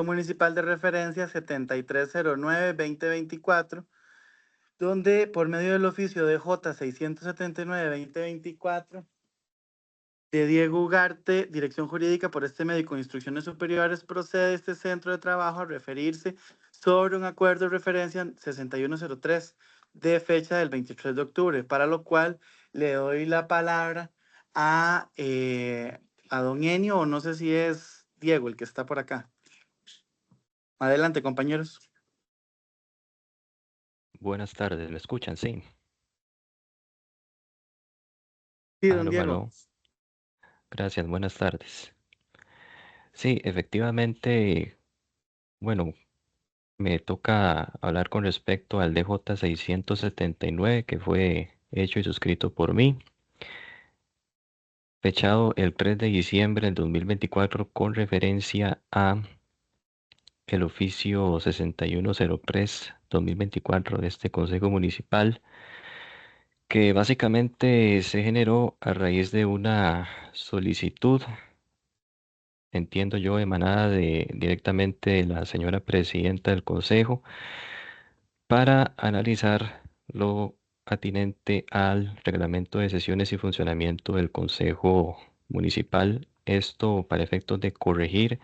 Municipal de Referencia 7309-2024, donde por medio del oficio de J 679-2024 de Diego Ugarte, Dirección Jurídica por este médico de Instrucciones Superiores, procede este centro de trabajo a referirse sobre un acuerdo de referencia 6103 de fecha del 23 de octubre, para lo cual le doy la palabra a don Enio, o no sé si es Diego el que está por acá. Adelante, compañeros. Buenas tardes, ¿me escuchan? Sí. Sí, don Aló, Diego. aló. Gracias, buenas tardes. Sí, efectivamente, bueno, me toca hablar con respecto al DJ 679 que fue hecho y suscrito por mí, fechado el 3 de diciembre del 2024 con referencia a el oficio 6103-2024 de este Consejo Municipal, que básicamente se generó a raíz de una solicitud, entiendo yo, emanada directamente de la señora presidenta del Consejo, para analizar lo atinente al reglamento de sesiones y funcionamiento del Consejo Municipal. Esto para efectos de corregir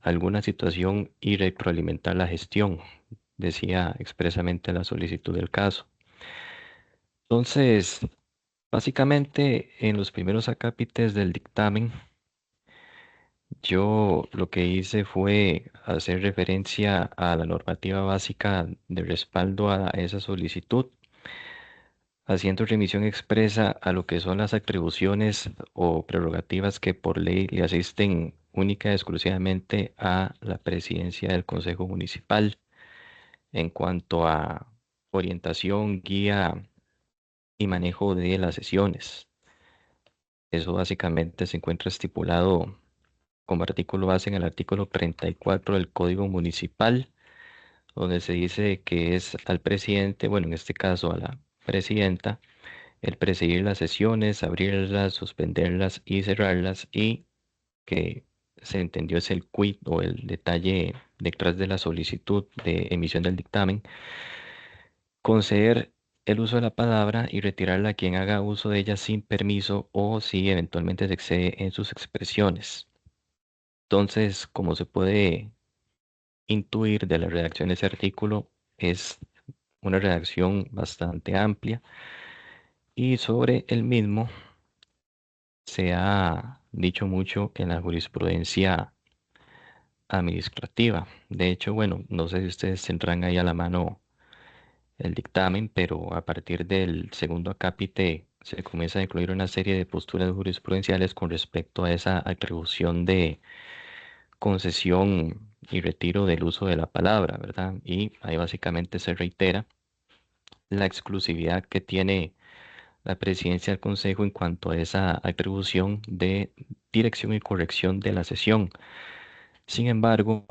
alguna situación y retroalimentar la gestión, decía expresamente la solicitud del caso. Entonces, básicamente en los primeros acápites del dictamen, yo lo que hice fue hacer referencia a la normativa básica de respaldo a esa solicitud, haciendo remisión expresa a lo que son las atribuciones o prerrogativas que por ley le asisten única y exclusivamente a la presidencia del Consejo Municipal en cuanto a orientación, guía y manejo de las sesiones. Eso básicamente se encuentra estipulado como artículo base en el artículo 34 del Código Municipal, donde se dice que es al presidente, bueno, en este caso a la presidenta, el presidir las sesiones, abrirlas, suspenderlas y cerrarlas, y que se entendió es el quid o el detalle detrás de la solicitud de emisión del dictamen, conceder el uso de la palabra y retirarla a quien haga uso de ella sin permiso o si eventualmente se excede en sus expresiones. Entonces, como se puede intuir de la redacción de ese artículo, es una redacción bastante amplia y sobre el mismo se ha dicho mucho en la jurisprudencia administrativa. De hecho, bueno, no sé si ustedes tendrán ahí a la mano el dictamen, pero a partir del segundo acápite se comienza a incluir una serie de posturas jurisprudenciales con respecto a esa atribución de concesión y retiro del uso de la palabra, ¿verdad? Y ahí básicamente se reitera la exclusividad que tiene la presidencia del Consejo en cuanto a esa atribución de dirección y corrección de la sesión. Sin embargo,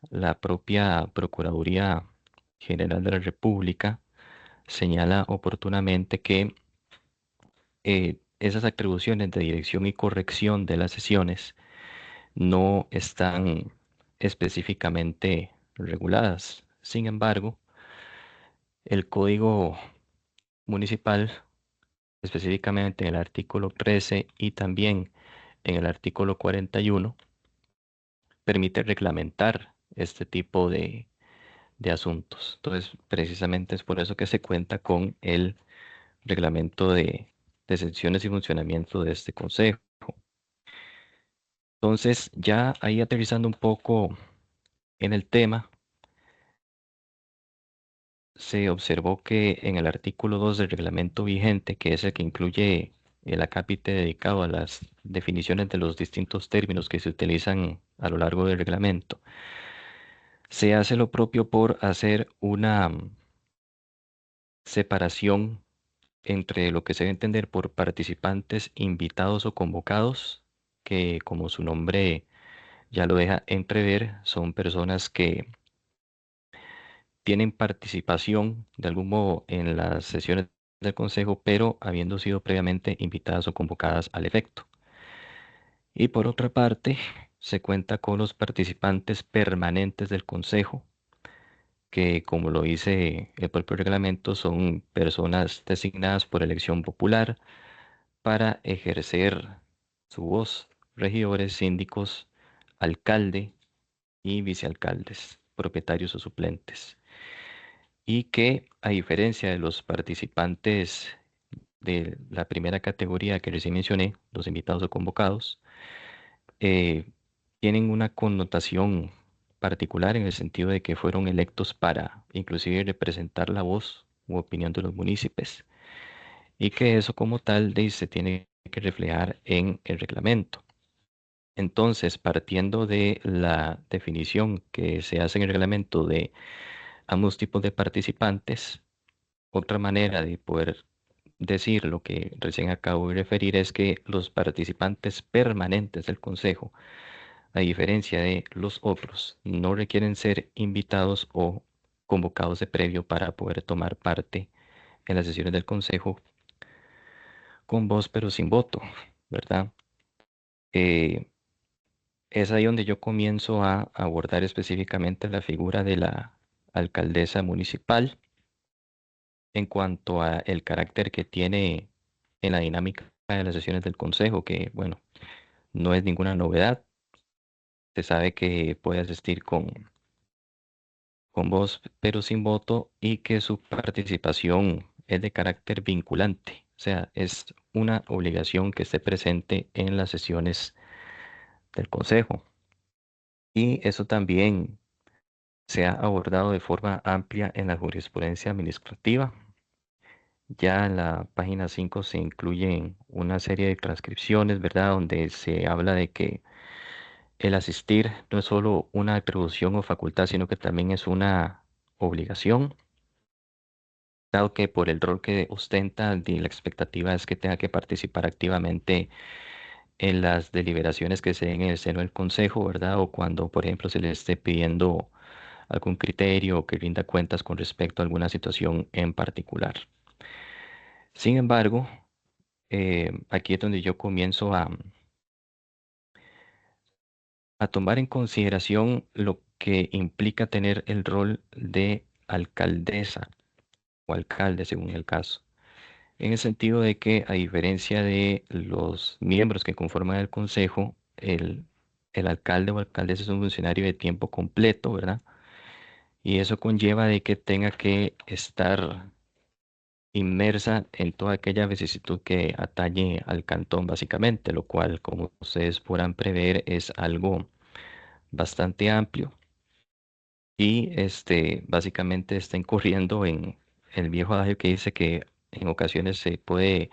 la propia Procuraduría General de la República señala oportunamente que esas atribuciones de dirección y corrección de las sesiones no están específicamente reguladas. Sin embargo, el Código Municipal, específicamente en el artículo 13 y también en el artículo 41, permite reglamentar este tipo de asuntos. Entonces, precisamente es por eso que se cuenta con el reglamento de sesiones y funcionamiento de este consejo. Entonces, ya ahí aterrizando un poco en el tema, se observó que en el artículo 2 del reglamento vigente, que es el que incluye el acápite dedicado a las definiciones de los distintos términos que se utilizan a lo largo del reglamento, se hace lo propio por hacer una separación entre lo que se debe entender por participantes invitados o convocados, que como su nombre ya lo deja entrever, son personas que tienen participación de algún modo en las sesiones del Consejo, pero habiendo sido previamente invitadas o convocadas al efecto. Y por otra parte, se cuenta con los participantes permanentes del Consejo, que como lo dice el propio reglamento, son personas designadas por elección popular para ejercer su voz, regidores, síndicos, alcalde y vicealcaldes, propietarios o suplentes. Y que a diferencia de los participantes de la primera categoría que recién mencioné, los invitados o convocados, eh, tienen una connotación particular en el sentido de que fueron electos para inclusive representar la voz u opinión de los municipios y que eso como tal se tiene que reflejar en el reglamento. Entonces, partiendo de la definición que se hace en el reglamento de ambos tipos de participantes, otra manera de poder decir lo que recién acabo de referir es que los participantes permanentes del Consejo, a diferencia de los otros, no requieren ser invitados o convocados de previo para poder tomar parte en las sesiones del Consejo con voz pero sin voto, ¿verdad? Eh, es ahí donde yo comienzo a abordar específicamente la figura de la alcaldesa municipal en cuanto a el carácter que tiene en la dinámica de las sesiones del Consejo, que bueno, no es ninguna novedad. Se sabe que puede asistir con voz pero sin voto y que su participación es de carácter vinculante, o sea, es una obligación que esté presente en las sesiones del Consejo. Y eso también se ha abordado de forma amplia en la jurisprudencia administrativa. Ya en la página 5 se incluyen una serie de transcripciones, ¿verdad? Donde se habla de que el asistir no es solo una atribución o facultad, sino que también es una obligación, dado que por el rol que ostenta, la expectativa es que tenga que participar activamente en las deliberaciones que se den en el seno del Consejo, ¿verdad? O cuando, por ejemplo, se le esté pidiendo algún criterio o que rinda cuentas con respecto a alguna situación en particular. Sin embargo, aquí es donde yo comienzo a tomar en consideración lo que implica tener el rol de alcaldesa o alcalde según el caso. En el sentido de que, a diferencia de los miembros que conforman el consejo, el alcalde o alcaldesa es un funcionario de tiempo completo, ¿verdad? Y eso conlleva de que tenga que estar inmersa en toda aquella vicisitud que atañe al cantón, básicamente, lo cual, como ustedes podrán prever, es algo bastante amplio y básicamente está incurriendo en el viejo adagio que dice que en ocasiones se puede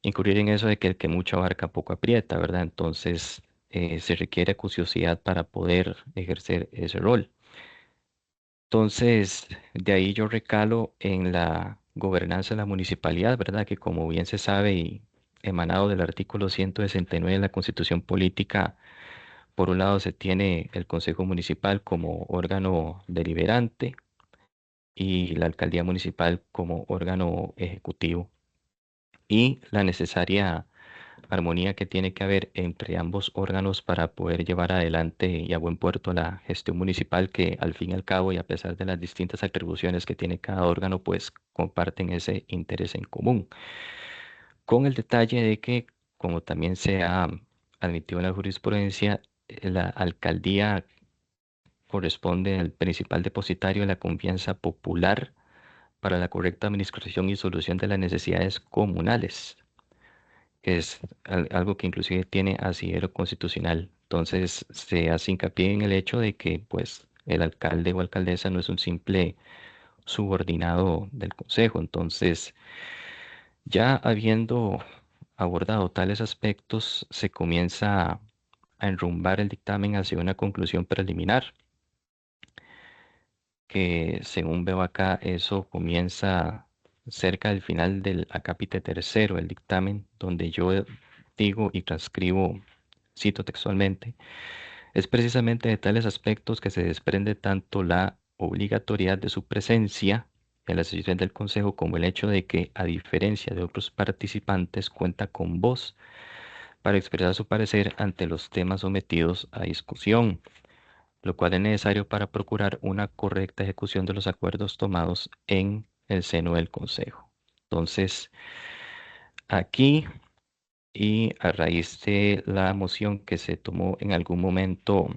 incurrir en eso de que el que mucho abarca poco aprieta, ¿verdad? Entonces se requiere acuciosidad para poder ejercer ese rol. Entonces, de ahí yo recalo en la gobernanza de la municipalidad, ¿verdad? Que como bien se sabe y emanado del artículo 169 de la Constitución Política, por un lado se tiene el Consejo Municipal como órgano deliberante y la Alcaldía Municipal como órgano ejecutivo y la necesaria armonía que tiene que haber entre ambos órganos para poder llevar adelante y a buen puerto la gestión municipal que al fin y al cabo y a pesar de las distintas atribuciones que tiene cada órgano, pues comparten ese interés en común. Con el detalle de que, como también se ha admitido en la jurisprudencia, la alcaldía corresponde al principal depositario de la confianza popular para la correcta administración y solución de las necesidades comunales, que es algo que inclusive tiene asidero constitucional. Entonces se hace hincapié en el hecho de que pues el alcalde o alcaldesa no es un simple subordinado del consejo. Entonces, ya habiendo abordado tales aspectos, se comienza a enrumbar el dictamen hacia una conclusión preliminar, que según veo acá, eso comienza cerca del final del acápite tercero del dictamen, donde yo digo y transcribo, cito textualmente, es precisamente de tales aspectos que se desprende tanto la obligatoriedad de su presencia en la sesión del Consejo como el hecho de que, a diferencia de otros participantes, cuenta con voz, para expresar su parecer ante los temas sometidos a discusión, lo cual es necesario para procurar una correcta ejecución de los acuerdos tomados en el seno del Consejo. Entonces, aquí y a raíz de la moción que se tomó en algún momento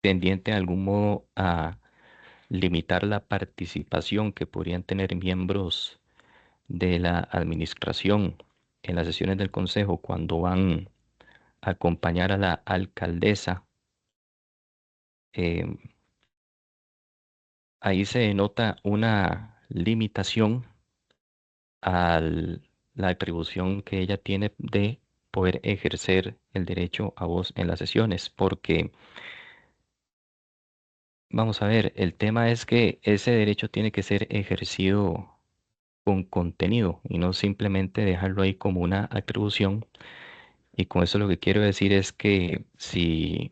tendiente de algún modo a limitar la participación que podrían tener miembros de la administración en las sesiones del Consejo cuando van a acompañar a la alcaldesa, eh, ahí se denota una limitación a la atribución que ella tiene de poder ejercer el derecho a voz en las sesiones, porque vamos a ver, el tema es que ese derecho tiene que ser ejercido con contenido y no simplemente dejarlo ahí como una atribución. Y con eso lo que quiero decir es que si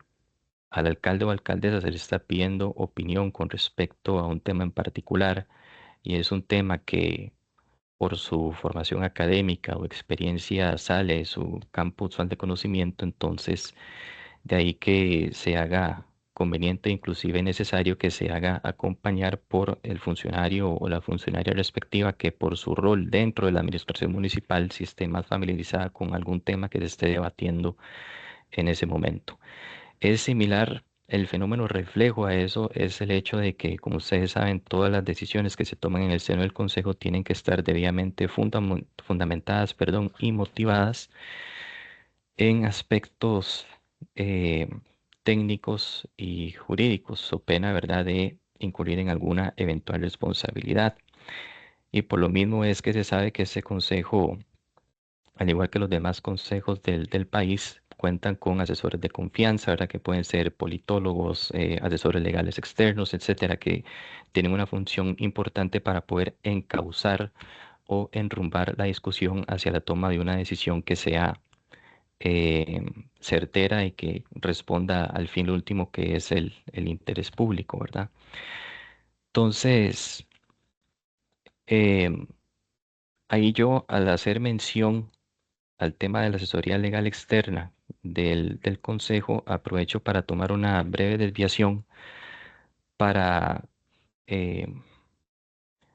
al alcalde o alcaldesa se le está pidiendo opinión con respecto a un tema en particular y es un tema que por su formación académica o experiencia sale de su campo usual de conocimiento, entonces de ahí que se haga conveniente, inclusive necesario, que se haga acompañar por el funcionario o la funcionaria respectiva que por su rol dentro de la administración municipal, si esté más familiarizada con algún tema que se esté debatiendo en ese momento. Es similar, el fenómeno reflejo a eso es el hecho de que, como ustedes saben, todas las decisiones que se toman en el seno del Consejo tienen que estar debidamente fundamentadas, perdón, y motivadas en aspectos eh, técnicos y jurídicos, so pena, ¿verdad?, de incurrir en alguna eventual responsabilidad. Y por lo mismo es que se sabe que este consejo, al igual que los demás consejos del país, cuentan con asesores de confianza, ¿verdad?, que pueden ser politólogos, asesores legales externos, etcétera, que tienen una función importante para poder encauzar o enrumbar la discusión hacia la toma de una decisión que sea eh, certera y que responda al fin último que es el interés público, ¿verdad? Entonces, em, ahí yo al hacer mención al tema de la asesoría legal externa del Consejo, aprovecho para tomar una breve desviación para em,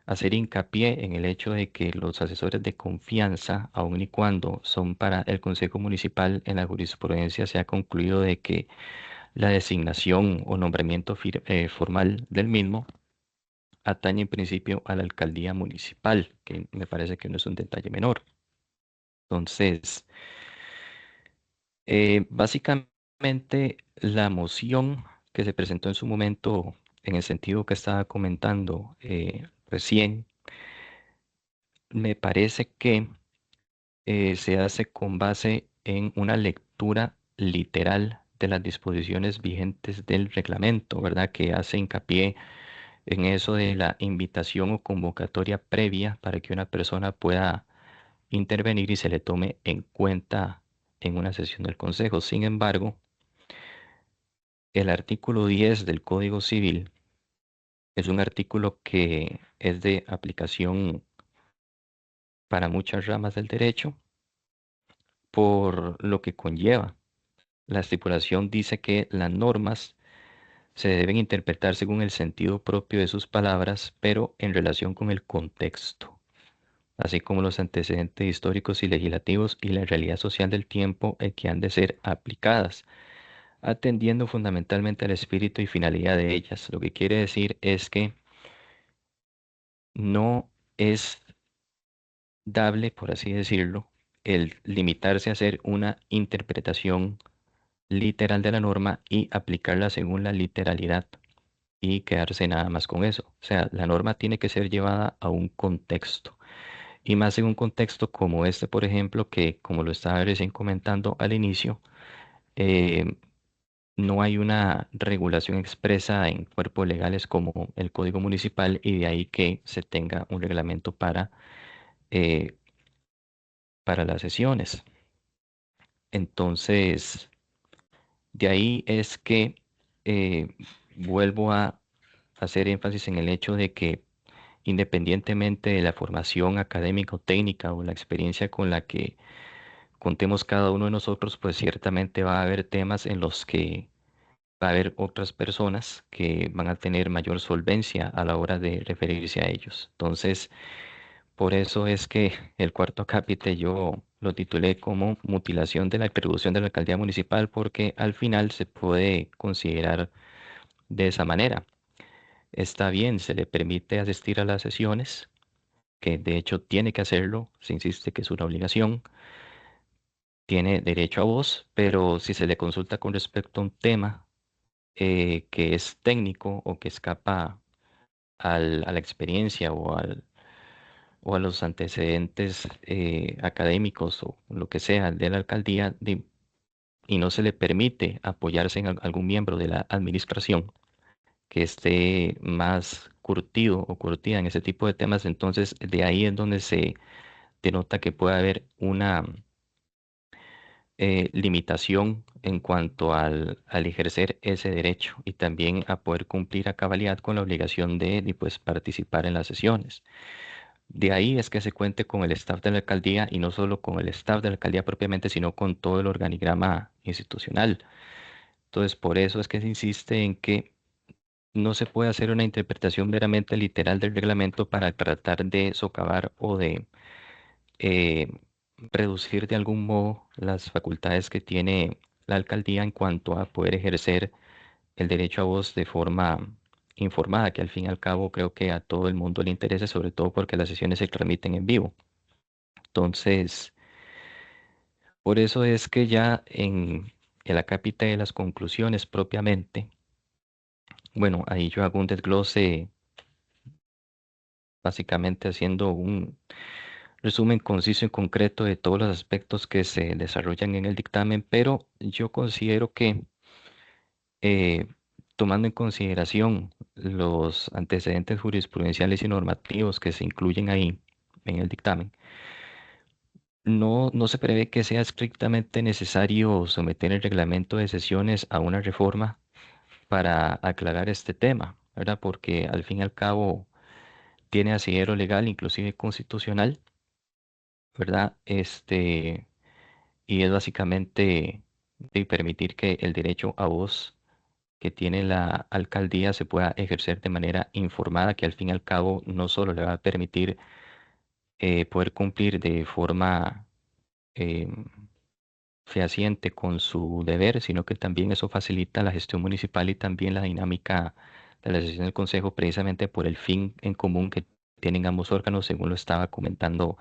hacer hincapié en el hecho de que los asesores de confianza, aun y cuando son para el Consejo Municipal, en la jurisprudencia se ha concluido de que la designación o nombramiento formal del mismo atañe en principio a la alcaldía municipal, que me parece que no es un detalle menor. Entonces, básicamente la moción que se presentó en su momento, en el sentido que estaba comentando recién, me parece que se hace con base en una lectura literal de las disposiciones vigentes del reglamento, ¿verdad? Que hace hincapié en eso de la invitación o convocatoria previa para que una persona pueda intervenir y se le tome en cuenta en una sesión del Consejo. Sin embargo, el artículo 10 del Código Civil es un artículo que es de aplicación para muchas ramas del derecho por lo que conlleva. La estipulación dice que las normas se deben interpretar según el sentido propio de sus palabras, pero en relación con el contexto, así como los antecedentes históricos y legislativos y la realidad social del tiempo en que han de ser aplicadas, atendiendo fundamentalmente al espíritu y finalidad de ellas. Lo que quiere decir es que no es dable, por así decirlo, el limitarse a hacer una interpretación literal de la norma y aplicarla según la literalidad y quedarse nada más con eso. O sea, la norma tiene que ser llevada a un contexto. Y más en un contexto como este, por ejemplo, que como lo estaba recién comentando al inicio, eh, no hay una regulación expresa en cuerpos legales como el Código Municipal y de ahí que se tenga un reglamento eh, para las sesiones. Entonces, de ahí es que eh, vuelvo a hacer énfasis en el hecho de que independientemente de la formación académica o técnica o la experiencia con la que contemos cada uno de nosotros, pues ciertamente va a haber temas en los que va a haber otras personas que van a tener mayor solvencia a la hora de referirse a ellos. Entonces, por eso es que el cuarto acápite yo lo titulé como mutilación de la atribución de la alcaldía municipal, porque al final se puede considerar de esa manera. Está bien, se le permite asistir a las sesiones, que de hecho tiene que hacerlo, se insiste que es una obligación, tiene derecho a voz, pero si se le consulta con respecto a un tema que es técnico o que escapa a la experiencia o a los antecedentes académicos o lo que sea de la alcaldía y no se le permite apoyarse en algún miembro de la administración que esté más curtido o curtida en ese tipo de temas, entonces de ahí es donde se denota que puede haber una limitación en cuanto al ejercer ese derecho y también a poder cumplir a cabalidad con la obligación de, pues, participar en las sesiones. De ahí es que se cuente con el staff de la alcaldía y no solo con el staff de la alcaldía propiamente, sino con todo el organigrama institucional. Entonces, por eso es que se insiste en que no se puede hacer una interpretación meramente literal del reglamento para tratar de socavar o de eh, reducir de algún modo las facultades que tiene la alcaldía en cuanto a poder ejercer el derecho a voz de forma informada, que al fin y al cabo creo que a todo el mundo le interesa, sobre todo porque las sesiones se transmiten en vivo. Entonces, por eso es que ya en el acápite de las conclusiones propiamente, bueno, ahí yo hago un desglose básicamente haciendo un resumen conciso y concreto de todos los aspectos que se desarrollan en el dictamen, pero yo considero que eh, tomando en consideración los antecedentes jurisprudenciales y normativos que se incluyen ahí en el dictamen, no se prevé que sea estrictamente necesario someter el reglamento de sesiones a una reforma para aclarar este tema, ¿verdad? Porque al fin y al cabo tiene asidero legal, inclusive constitucional, ¿verdad? Y es básicamente de permitir que el derecho a voz que tiene la alcaldía se pueda ejercer de manera informada, que al fin y al cabo no solo le va a permitir poder cumplir de forma em, fehaciente con su deber, sino que también eso facilita la gestión municipal y también la dinámica de la sesión del consejo, precisamente por el fin en común que tienen ambos órganos, según lo estaba comentando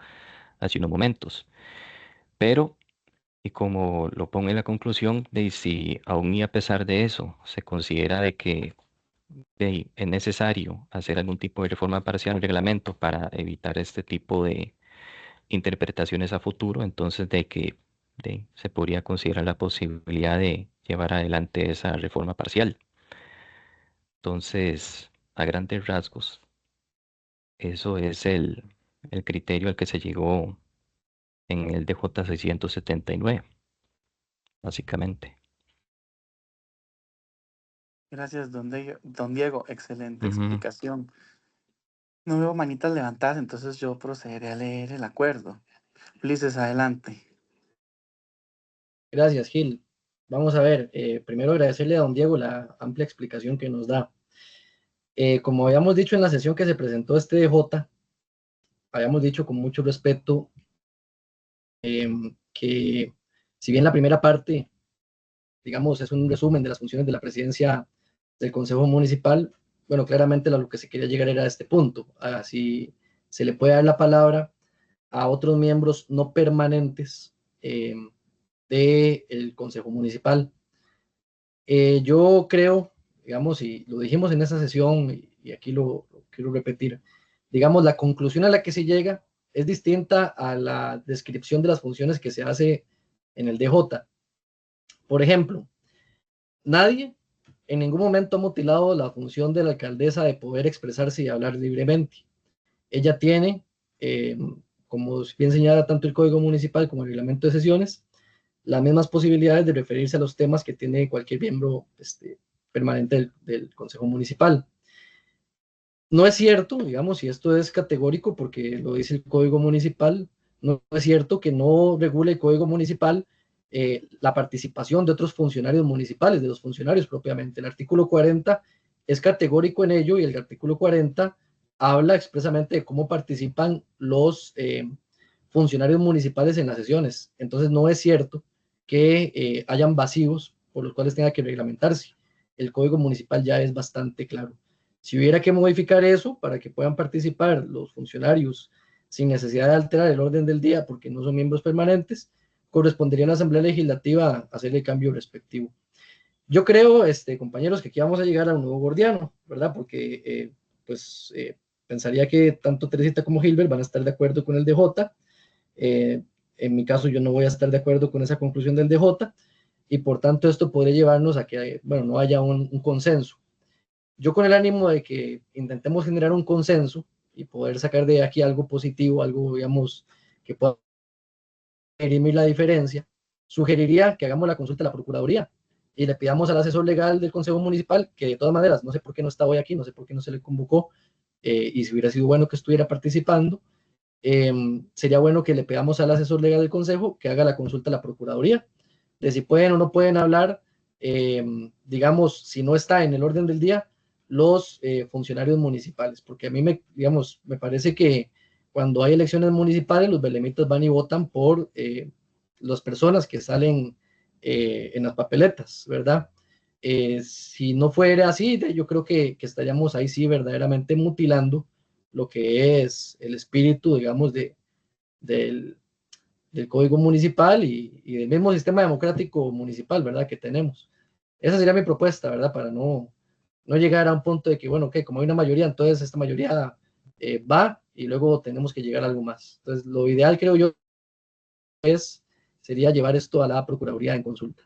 hace unos momentos. Pero y como lo pongo en la conclusión, de si aún y a pesar de eso se considera de que es necesario hacer algún tipo de reforma parcial al reglamento para evitar este tipo de interpretaciones a futuro, entonces de que se podría considerar la posibilidad de llevar adelante esa reforma parcial. Entonces, a grandes rasgos, eso es el criterio al que se llegó en el DJ 679, básicamente. Gracias, don Diego. Excelente Ujú. explicación. No veo manitas levantadas, entonces yo procederé a leer el acuerdo. Ulises, adelante. Gracias, Gil. Vamos a ver, primero agradecerle a don Diego la amplia explicación que nos da. Como habíamos dicho en la sesión que se presentó este DJ, habíamos dicho con mucho respeto que si bien la primera parte, digamos, es un resumen de las funciones de la presidencia del Consejo Municipal, bueno, claramente lo que se quería llegar era a este punto, a si se le puede dar la palabra a otros miembros no permanentes del Consejo Municipal. Yo creo, digamos, y lo dijimos en esa sesión, y aquí lo quiero repetir, digamos, la conclusión a la que se llega es distinta a la descripción de las funciones que se hace en el DJ. Por ejemplo, nadie en ningún momento ha mutilado la función de la alcaldesa de poder expresarse y hablar libremente. Ella tiene, eh, como bien señala tanto el Código Municipal como el Reglamento de Sesiones, las mismas posibilidades de referirse a los temas que tiene cualquier miembro permanente del Consejo Municipal. No es cierto, digamos, y esto es categórico porque lo dice el Código Municipal, no es cierto que no regule el Código Municipal la participación de otros funcionarios municipales, de los funcionarios propiamente. El artículo 40 es categórico en ello y el artículo 40 habla expresamente de cómo participan los funcionarios municipales en las sesiones. Entonces no es cierto que hayan vacíos por los cuales tenga que reglamentarse. El Código Municipal ya es bastante claro. Si hubiera que modificar eso para que puedan participar los funcionarios sin necesidad de alterar el orden del día porque no son miembros permanentes, correspondería a la Asamblea Legislativa hacer el cambio respectivo. Yo creo, compañeros, que aquí vamos a llegar a un nuevo gordiano, ¿verdad? Porque, pensaría que tanto Teresita como Gilbert van a estar de acuerdo con el DJ. En mi caso, yo no voy a estar de acuerdo con esa conclusión del DJ y por tanto esto podría llevarnos a que, bueno, no haya un consenso. Yo con el ánimo de que intentemos generar un consenso y poder sacar de aquí algo positivo, algo, digamos, que pueda dirimir la diferencia, sugeriría que hagamos la consulta a la Procuraduría y le pidamos al asesor legal del Consejo Municipal, que de todas maneras, no sé por qué no está hoy aquí, no sé por qué no se le convocó, y si hubiera sido bueno que estuviera participando, sería bueno que le pidamos al asesor legal del Consejo que haga la consulta a la Procuraduría, de si pueden o no pueden hablar, digamos, si no está en el orden del día, los funcionarios municipales, porque a mí me parece que cuando hay elecciones municipales, los belemitas van y votan por las personas que salen en las papeletas, ¿verdad? Si no fuera así, yo creo que estaríamos ahí sí verdaderamente mutilando lo que es el espíritu, digamos, del Código Municipal y del mismo sistema democrático municipal, ¿verdad? Que tenemos. Esa sería mi propuesta, ¿verdad? Para no llegar a un punto de que, bueno, que como hay una mayoría, entonces esta mayoría va y luego tenemos que llegar a algo más. Entonces, lo ideal, creo yo, sería llevar esto a la Procuraduría en consulta.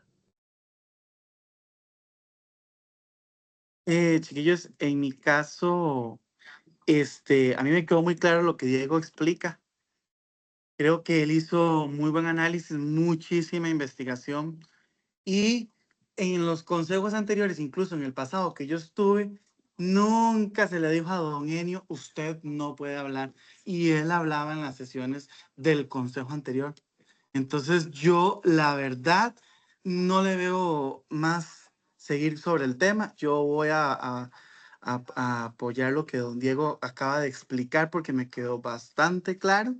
Chiquillos, en mi caso, a mí me quedó muy claro lo que Diego explica. Creo que él hizo muy buen análisis, muchísima investigación. Y en los consejos anteriores, incluso en el pasado que yo estuve, nunca se le dijo a don Enio, usted no puede hablar. Y él hablaba en las sesiones del consejo anterior. Entonces yo, la verdad, no le veo más seguir sobre el tema. Yo voy a apoyar lo que don Diego acaba de explicar porque me quedó bastante claro.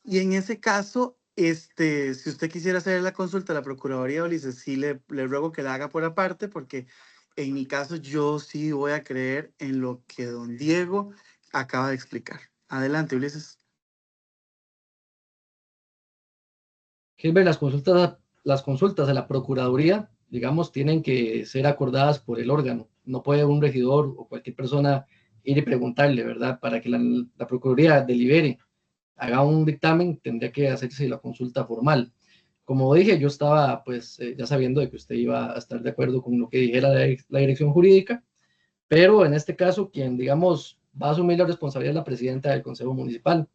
Y en ese caso, si usted quisiera hacer la consulta a la Procuraduría, Ulises, sí le ruego que la haga por aparte, porque en mi caso yo sí voy a creer en lo que don Diego acaba de explicar. Adelante, Ulises. Gilbert, las consultas a la Procuraduría, digamos, tienen que ser acordadas por el órgano. No puede un regidor o cualquier persona ir y preguntarle, ¿verdad? Para que la Procuraduría delibere, haga un dictamen, tendría que hacerse la consulta formal. Como dije, yo estaba pues ya sabiendo de que usted iba a estar de acuerdo con lo que dijera la dirección jurídica, pero en este caso quien, digamos, va a asumir la responsabilidad es la presidenta del Consejo Municipal.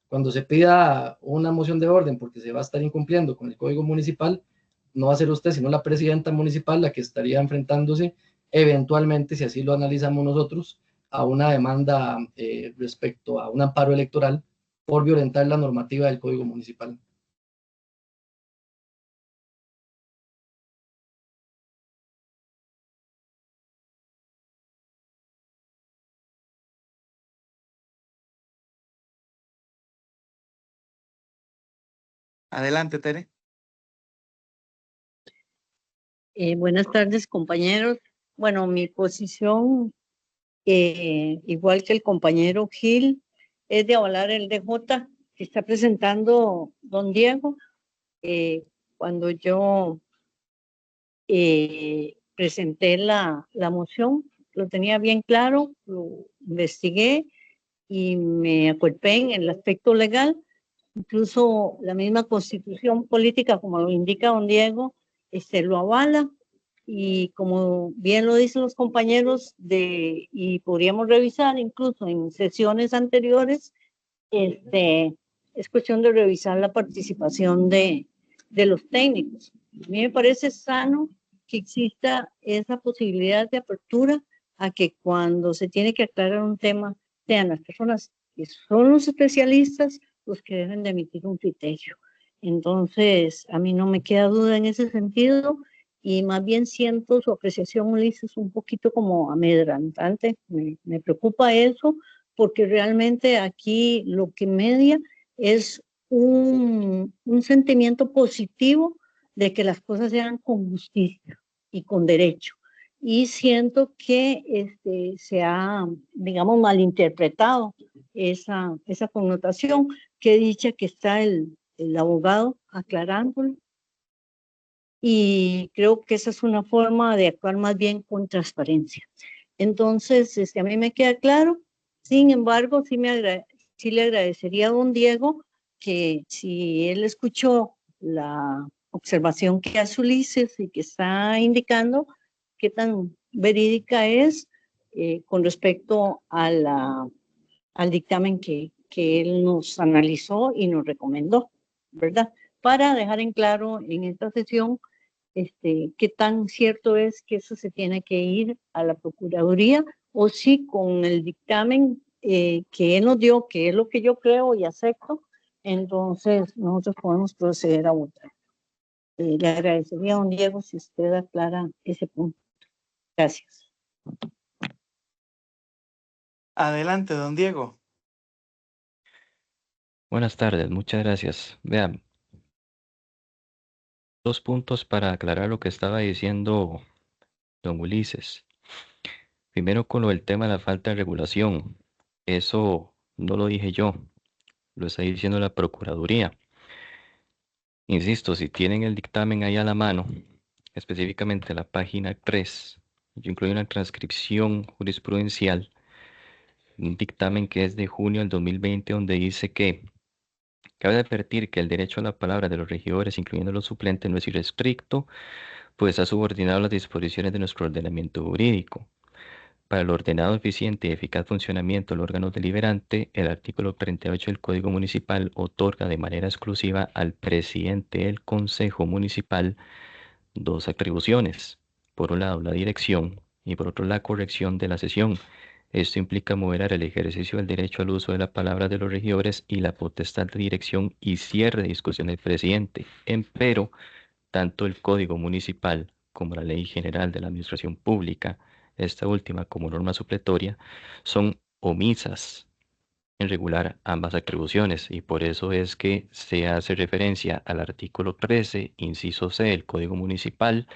Cuando se pida una moción de orden porque se va a estar incumpliendo con el Código Municipal, no va a ser usted, sino la presidenta municipal la que estaría enfrentándose eventualmente, si así lo analizamos nosotros, a una demanda respecto a un amparo electoral por violentar la normativa del Código Municipal. Adelante, Tere. Buenas tardes, compañeros. Bueno, mi posición, igual que el compañero Gil, es de avalar el DJ que está presentando don Diego. Cuando yo presenté la moción, lo tenía bien claro, lo investigué y me acuerpé en el aspecto legal. Incluso la misma constitución política, como lo indica don Diego, lo avala. Y como bien lo dicen los compañeros, y podríamos revisar incluso en sesiones anteriores, es cuestión de revisar la participación de los técnicos. A mí me parece sano que exista esa posibilidad de apertura a que cuando se tiene que aclarar un tema, sean las personas que son los especialistas los que deben de emitir un criterio. Entonces, a mí no me queda duda en ese sentido y más bien siento su apreciación, Ulises, un poquito como amedrentante. Me preocupa eso porque realmente aquí lo que media es un sentimiento positivo de que las cosas se hagan con justicia y con derecho. Y siento que se ha, digamos, malinterpretado esa connotación, que dicha que está el abogado aclarándolo. Y creo que esa es una forma de actuar más bien con transparencia. Entonces, a mí me queda claro. Sin embargo, sí le agradecería a don Diego que si él escuchó la observación que hace Ulises y que está indicando qué tan verídica es con respecto a al dictamen que él nos analizó y nos recomendó, ¿verdad? Para dejar en claro en esta sesión qué tan cierto es que eso se tiene que ir a la Procuraduría o si con el dictamen que él nos dio, que es lo que yo creo y acepto, entonces nosotros podemos proceder a votar. Le agradecería a don Diego si usted aclara ese punto. Gracias. Adelante, don Diego. Buenas tardes, muchas gracias. Vean, 2 puntos para aclarar lo que estaba diciendo don Ulises. Primero con lo del tema de la falta de regulación. Eso no lo dije yo, lo está diciendo la Procuraduría. Insisto, si tienen el dictamen ahí a la mano, específicamente la página 3, yo incluí una transcripción jurisprudencial, un dictamen que es de junio del 2020, donde dice que cabe advertir que el derecho a la palabra de los regidores, incluyendo los suplentes, no es irrestricto, pues está subordinado a las disposiciones de nuestro ordenamiento jurídico. Para el ordenado, eficiente y eficaz funcionamiento del órgano deliberante, el artículo 38 del Código Municipal otorga de manera exclusiva al presidente del Consejo Municipal 2 atribuciones. Por un lado, la dirección y por otro, la corrección de la sesión. Esto implica moderar el ejercicio del derecho al uso de la palabra de los regidores y la potestad de dirección y cierre de discusión del presidente. Empero, tanto el Código Municipal como la Ley General de la Administración Pública, esta última como norma supletoria, son omisas en regular ambas atribuciones y por eso es que se hace referencia al artículo 13, inciso C del Código Municipal,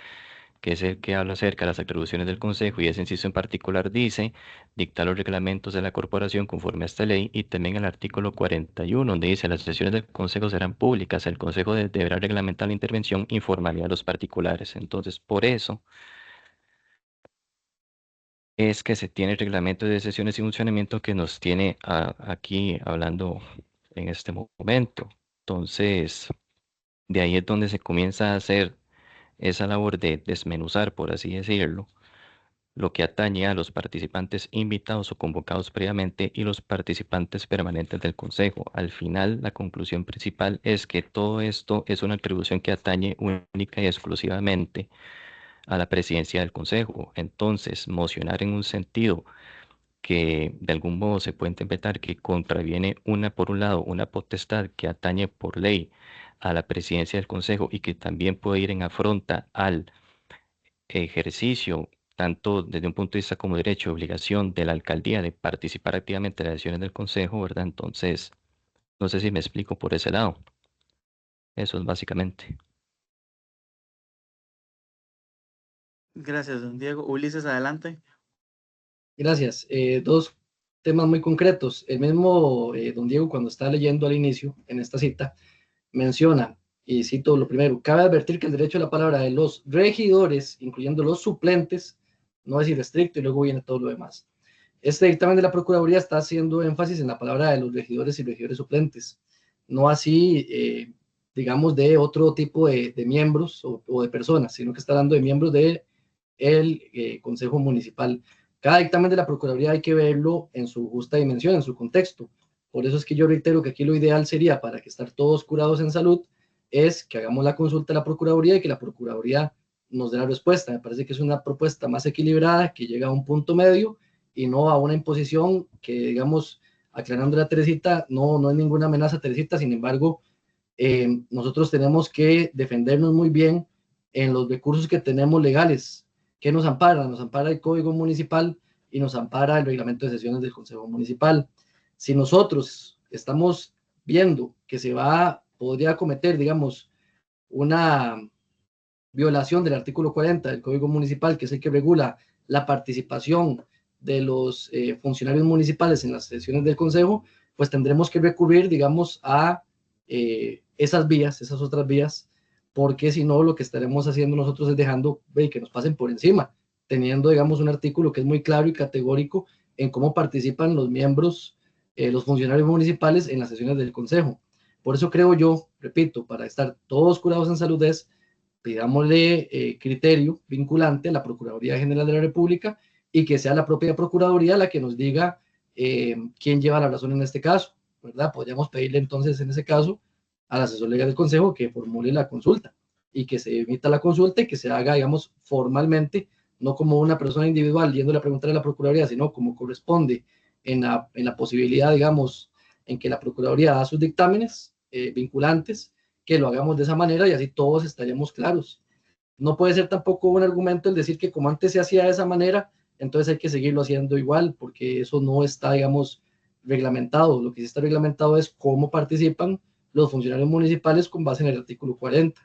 que es el que habla acerca de las atribuciones del Consejo, y ese inciso en particular dice dictar los reglamentos de la corporación conforme a esta ley, y también el artículo 41, donde dice las sesiones del Consejo serán públicas, el Consejo deberá reglamentar la intervención y formalidad de los particulares. Entonces, por eso es que se tiene el reglamento de sesiones y funcionamiento que nos tiene aquí hablando en este momento. Entonces, de ahí es donde se comienza a hacer esa labor de desmenuzar, por así decirlo, lo que atañe a los participantes invitados o convocados previamente y los participantes permanentes del Consejo. Al final, la conclusión principal es que todo esto es una atribución que atañe única y exclusivamente a la presidencia del Consejo. Entonces, mocionar en un sentido que de algún modo se puede interpretar que contraviene por un lado, una potestad que atañe por ley a la presidencia del Consejo y que también puede ir en afronta al ejercicio, tanto desde un punto de vista como derecho y obligación de la alcaldía de participar activamente en las decisiones del Consejo, ¿verdad? Entonces, no sé si me explico por ese lado. Eso es básicamente. Gracias, don Diego. Ulises, adelante. Gracias. 2 temas muy concretos. El mismo don Diego, cuando está leyendo al inicio, en esta cita, menciona, y cito lo primero: cabe advertir que el derecho a la palabra de los regidores, incluyendo los suplentes, no es irrestricto, y luego viene todo lo demás. Este dictamen de la Procuraduría está haciendo énfasis en la palabra de los regidores y regidores suplentes, no así, digamos, de otro tipo de miembros o de personas, sino que está hablando de miembros del Consejo Municipal. Cada dictamen de la Procuraduría hay que verlo en su justa dimensión, en su contexto. Por eso es que yo reitero que aquí lo ideal sería, para que estar todos curados en salud, es que hagamos la consulta a la Procuraduría y que la Procuraduría nos dé la respuesta. Me parece que es una propuesta más equilibrada, que llega a un punto medio y no a una imposición que, digamos, aclarando a Teresita, no es ninguna amenaza, Teresita, sin embargo, nosotros tenemos que defendernos muy bien en los recursos que tenemos legales. ¿Qué nos ampara? Nos ampara el Código Municipal y nos ampara el Reglamento de Sesiones del Consejo Municipal. Si nosotros estamos viendo que podría cometer, digamos, una violación del artículo 40 del Código Municipal, que es el que regula la participación de los funcionarios municipales en las sesiones del Consejo, pues tendremos que recurrir, digamos, a esas otras vías, porque si no, lo que estaremos haciendo nosotros es dejando que nos pasen por encima, teniendo, digamos, un artículo que es muy claro y categórico en cómo participan los miembros, los funcionarios municipales en las sesiones del Consejo. Por eso creo yo, repito, para estar todos curados en salud es pidámosle criterio vinculante a la Procuraduría General de la República y que sea la propia Procuraduría la que nos diga quién lleva la razón en este caso, ¿verdad? Podríamos pedirle entonces en ese caso al asesor legal del Consejo que formule la consulta y que se emita la consulta y que se haga, digamos, formalmente, no como una persona individual yéndole a preguntar a la Procuraduría, sino como corresponde en la posibilidad, digamos, en que la Procuraduría da sus dictámenes vinculantes, que lo hagamos de esa manera y así todos estaríamos claros. No puede ser tampoco un argumento el decir que como antes se hacía de esa manera, entonces hay que seguirlo haciendo igual, porque eso no está, digamos, reglamentado. Lo que sí está reglamentado es cómo participan los funcionarios municipales con base en el artículo 40.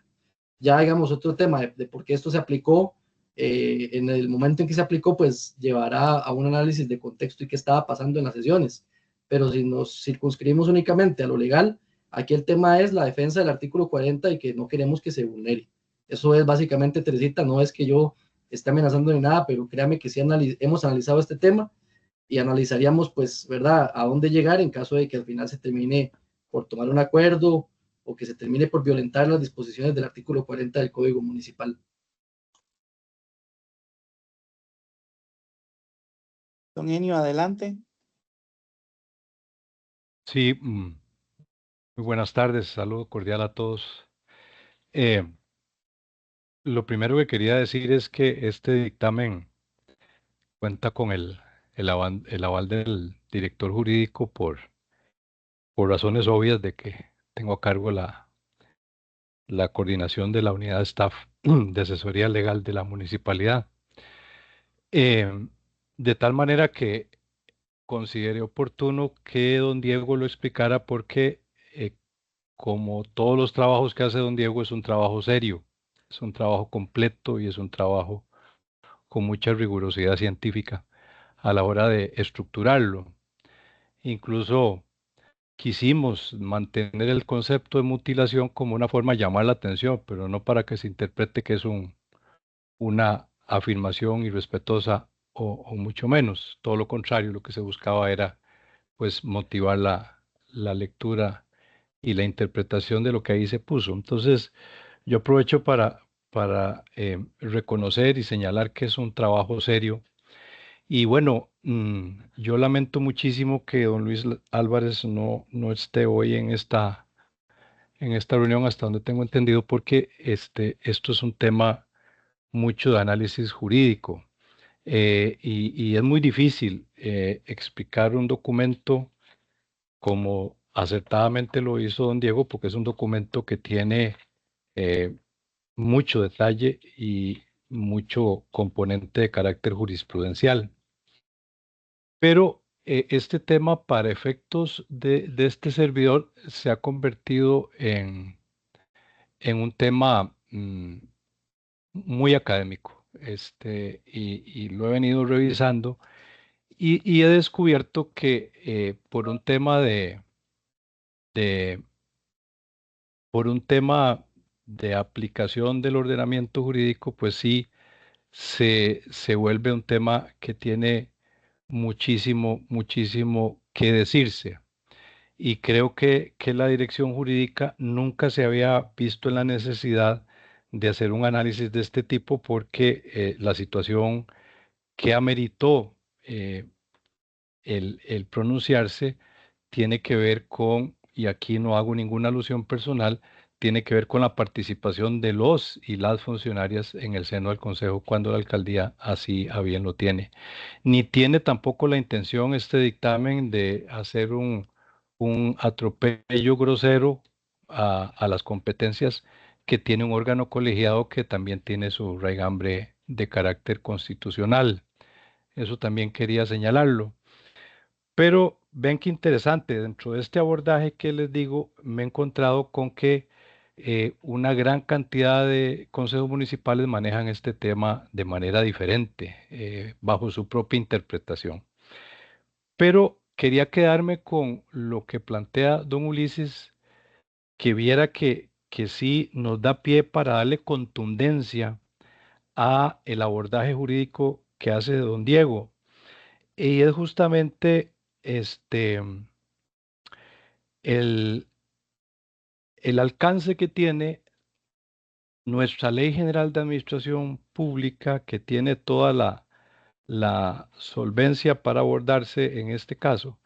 Ya, digamos, otro tema de por qué esto se aplicó, en el momento en que se aplicó, pues llevará a un análisis de contexto y qué estaba pasando en las sesiones. Pero si nos circunscribimos únicamente a lo legal, aquí el tema es la defensa del artículo 40 y que no queremos que se vulnere. Eso es básicamente, Teresita, no es que yo esté amenazando ni nada, pero créame que sí hemos analizado este tema y analizaríamos, pues, ¿verdad?, a dónde llegar en caso de que al final se termine por tomar un acuerdo o que se termine por violentar las disposiciones del artículo 40 del Código Municipal. Don Enio, adelante. Sí, muy buenas tardes, saludo cordial a todos. Lo primero que quería decir es que este dictamen cuenta con el aval del director jurídico por razones obvias de que tengo a cargo la coordinación de la unidad de staff de asesoría legal de la municipalidad. De tal manera que consideré oportuno que don Diego lo explicara porque como todos los trabajos que hace don Diego es un trabajo serio, es un trabajo completo y es un trabajo con mucha rigurosidad científica a la hora de estructurarlo. Incluso quisimos mantener el concepto de mutilación como una forma de llamar la atención, pero no para que se interprete que es una afirmación irrespetuosa o mucho menos. Todo lo contrario, lo que se buscaba era pues motivar la lectura y la interpretación de lo que ahí se puso. Entonces, yo aprovecho para reconocer y señalar que es un trabajo serio. Y bueno, yo lamento muchísimo que don Luis Álvarez no esté hoy en esta reunión, hasta donde tengo entendido, porque esto es un tema mucho de análisis jurídico. Y es muy difícil explicar un documento como acertadamente lo hizo don Diego, porque es un documento que tiene mucho detalle y mucho componente de carácter jurisprudencial. Pero este tema, para efectos de este servidor, se ha convertido en un tema muy académico. Y lo he venido revisando y he descubierto que por un tema por un tema de aplicación del ordenamiento jurídico, pues sí, se vuelve un tema que tiene muchísimo que decirse. Y creo que la dirección jurídica nunca se había visto en la necesidad de hacer un análisis de este tipo porque la situación que ameritó el pronunciarse tiene que ver con, y aquí no hago ninguna alusión personal, tiene que ver con la participación de los y las funcionarias en el seno del Consejo cuando la alcaldía así a bien lo tiene. Ni tiene tampoco la intención este dictamen de hacer un atropello grosero a las competencias que tiene un órgano colegiado que también tiene su raigambre de carácter constitucional. Eso también quería señalarlo. Pero ven qué interesante, dentro de este abordaje que les digo, me he encontrado con que una gran cantidad de consejos municipales manejan este tema de manera diferente, bajo su propia interpretación. Pero quería quedarme con lo que plantea don Ulises, que viera que sí nos da pie para darle contundencia a el abordaje jurídico que hace don Diego. Y es justamente el, el alcance que tiene nuestra Ley General de Administración Pública, que tiene toda la solvencia para abordarse en este caso.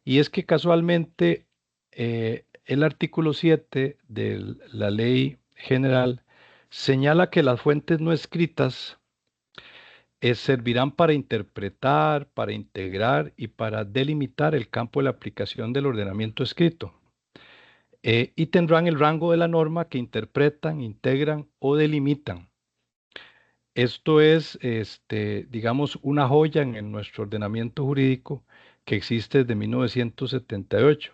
Y es que casualmente el artículo 7 de la Ley General señala que las fuentes no escritas servirán para interpretar, para integrar y para delimitar el campo de la aplicación del ordenamiento escrito. Y tendrán el rango de la norma que interpretan, integran o delimitan. Esto es, digamos, una joya en nuestro ordenamiento jurídico que existe desde 1978.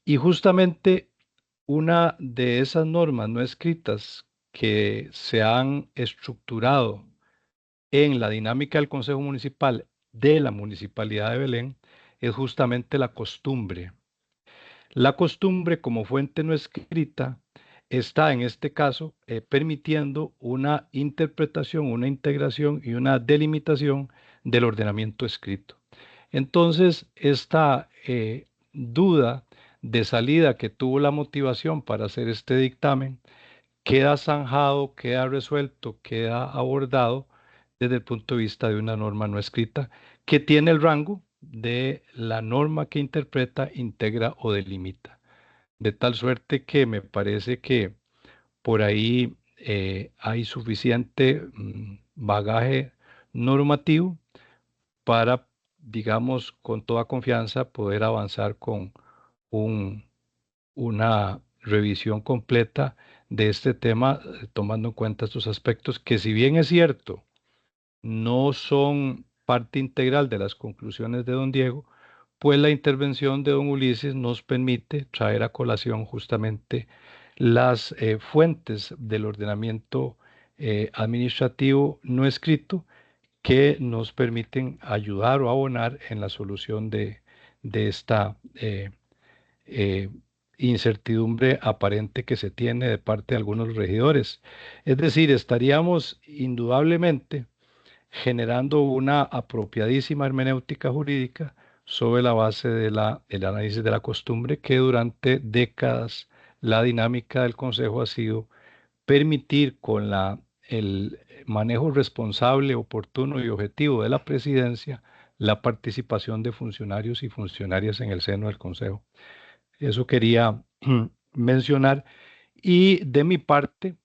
Y justamente una de esas normas no escritas que se han estructurado en la dinámica del Consejo Municipal de la Municipalidad de Belén es justamente la costumbre. La costumbre como fuente no escrita está en este caso permitiendo una interpretación, una integración y una delimitación del ordenamiento escrito. Entonces, esta duda de salida que tuvo la motivación para hacer este dictamen queda zanjado, queda resuelto, queda abordado desde el punto de vista de una norma no escrita que tiene el rango de la norma que interpreta, integra o delimita. De tal suerte que me parece que por ahí hay suficiente bagaje normativo para, digamos, con toda confianza poder avanzar con una revisión completa de este tema, tomando en cuenta estos aspectos que, si bien es cierto, no son parte integral de las conclusiones de don Diego, pues la intervención de don Ulises nos permite traer a colación justamente las fuentes del ordenamiento administrativo no escrito que nos permiten ayudar o abonar en la solución de esta incertidumbre aparente que se tiene de parte de algunos regidores. Es decir, estaríamos indudablemente generando una apropiadísima hermenéutica jurídica sobre la base del análisis de la costumbre, que durante décadas la dinámica del Consejo ha sido permitir con el manejo responsable, oportuno y objetivo de la presidencia la participación de funcionarios y funcionarias en el seno del Consejo. Eso quería mencionar. Y de mi parte,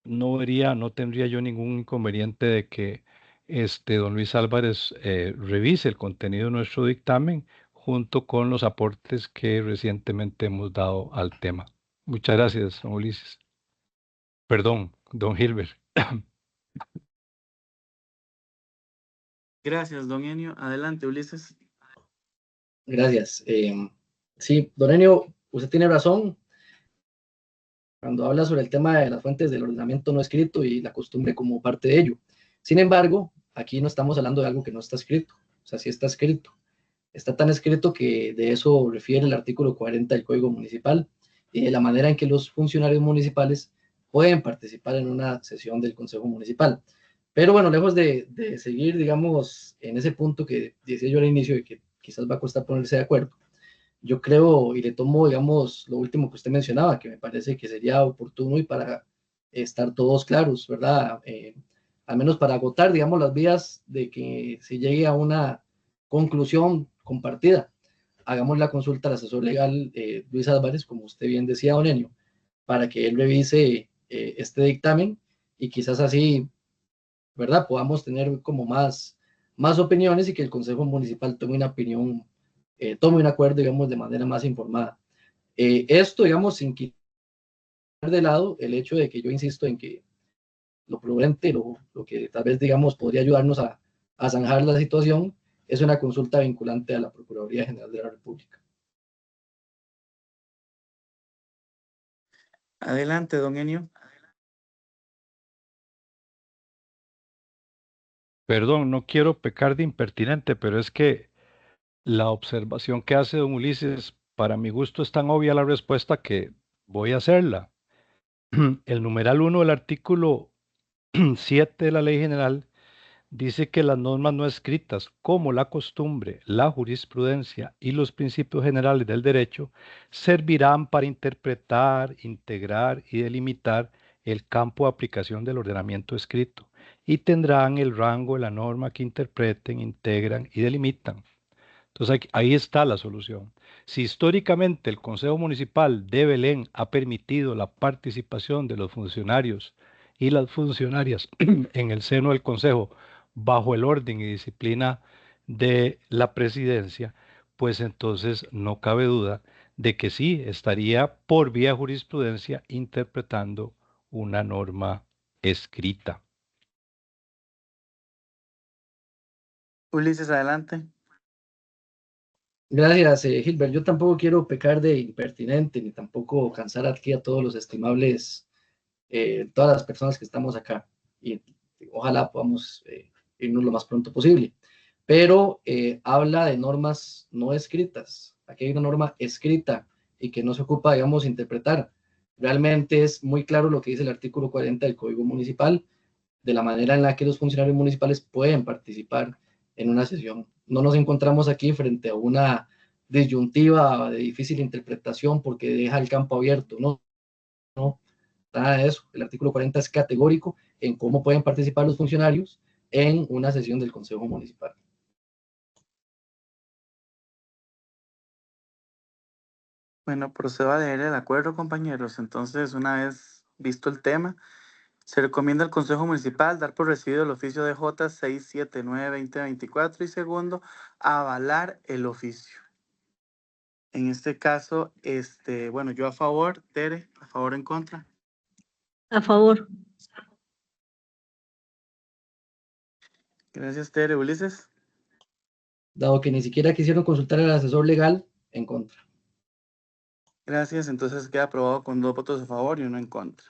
no tendría yo ningún inconveniente de que don Luis Álvarez revise el contenido de nuestro dictamen junto con los aportes que recientemente hemos dado al tema. Muchas gracias, don Ulises. Perdón, don Gilbert. Gracias, don Enio. Adelante, Ulises. Gracias. Sí, don Enio, usted tiene razón cuando habla sobre el tema de las fuentes del ordenamiento no escrito y la costumbre como parte de ello. Sin embargo, aquí no estamos hablando de algo que no está escrito, o sea, sí está escrito. Está tan escrito que de eso refiere el artículo 40 del Código Municipal y de la manera en que los funcionarios municipales pueden participar en una sesión del Consejo Municipal. Pero bueno, lejos de seguir, digamos, en ese punto que decía yo al inicio de que quizás va a costar ponerse de acuerdo, yo creo y le tomo, digamos, lo último que usted mencionaba, que me parece que sería oportuno y para estar todos claros, ¿verdad? Al menos para agotar, digamos, las vías de que se llegue a una conclusión compartida. Hagamos la consulta al asesor legal Luis Álvarez, como usted bien decía, don Enio, para que él revise este dictamen y quizás así, ¿verdad? Podamos tener como más opiniones y que el Consejo Municipal tome una opinión, tome un acuerdo, digamos, de manera más informada. Esto, digamos, sin quitar de lado el hecho de que yo insisto en que lo prudente, lo que tal vez, digamos, podría ayudarnos a zanjar la situación, es una consulta vinculante a la Procuraduría General de la República. Adelante, don Enio. Perdón, no quiero pecar de impertinente, pero es que la observación que hace don Ulises, para mi gusto es tan obvia la respuesta que voy a hacerla. El numeral 1 del artículo 7 de la Ley General dice que las normas no escritas, como la costumbre, la jurisprudencia y los principios generales del derecho, servirán para interpretar, integrar y delimitar el campo de aplicación del ordenamiento escrito y tendrán el rango de la norma que interpreten, integran y delimitan. Entonces ahí está la solución. Si históricamente el Consejo Municipal de Belén ha permitido la participación de los funcionarios y las funcionarias en el seno del Consejo bajo el orden y disciplina de la presidencia, pues entonces no cabe duda de que sí estaría por vía jurisprudencia interpretando una norma escrita. Ulises, adelante. Gracias, Gilbert. Yo tampoco quiero pecar de impertinente, ni tampoco cansar aquí a todos los estimables, todas las personas que estamos acá. Y ojalá podamos irnos lo más pronto posible. Pero habla de normas no escritas. Aquí hay una norma escrita y que no se ocupa, digamos, interpretar. Realmente es muy claro lo que dice el artículo 40 del Código Municipal, de la manera en la que los funcionarios municipales pueden participar en una sesión. No nos encontramos aquí frente a una disyuntiva de difícil interpretación porque deja el campo abierto, no, nada de eso. El artículo 40 es categórico en cómo pueden participar los funcionarios en una sesión del Consejo Municipal. Bueno, procedo a leer el acuerdo, compañeros. Entonces, una vez visto el tema, se recomienda al Consejo Municipal dar por recibido el oficio de J 679-2024 y segundo, avalar el oficio. En este caso, bueno, yo a favor, Tere, a favor o en contra. A favor. Gracias, Tere. Ulises. Dado que ni siquiera quisieron consultar al asesor legal, en contra. Gracias, entonces queda aprobado con 2 votos a favor y 1 en contra.